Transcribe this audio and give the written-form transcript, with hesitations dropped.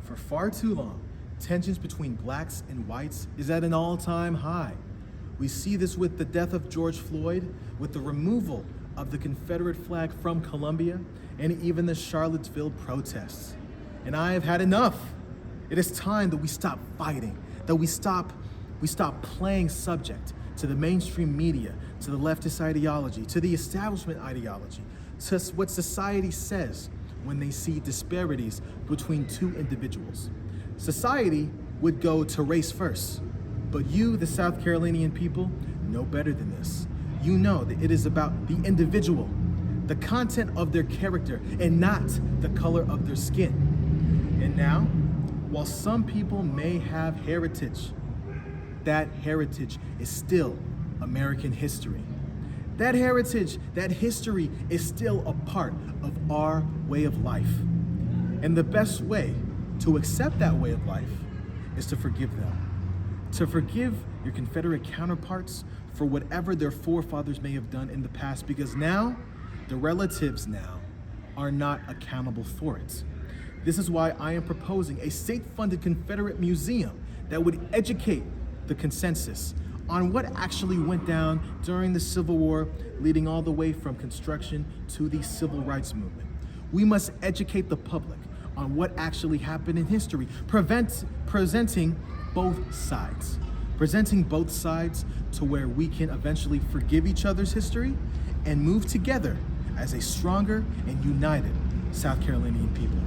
For far too long, tensions between blacks and whites is at an all-time high. We see this with the death of George Floyd, with the removal of the Confederate flag from Columbia, and even the Charlottesville protests. And I have had enough. It is time that we stop fighting, that we stop playing subject to the mainstream media, to the leftist ideology, to the establishment ideology, to what society says when they see disparities between two individuals. Society would go to race first, but you, the South Carolinian people, know better than this. You know that it is about the individual, the content of their character, and not the color of their skin. And now, while some people may have heritage, that heritage is still American history. That heritage, that history is still a part of our way of life. And the best way to accept that way of life is to forgive them. To forgive your Confederate counterparts for whatever their forefathers may have done in the past, because now, the relatives now are not accountable for it. This is why I am proposing a state-funded Confederate museum that would educate the consensus on what actually went down during the Civil War, leading all the way from construction to the Civil Rights Movement. We must educate the public on what actually happened in history, presenting both sides to where we can eventually forgive each other's history and move together as a stronger and united South Carolinian people.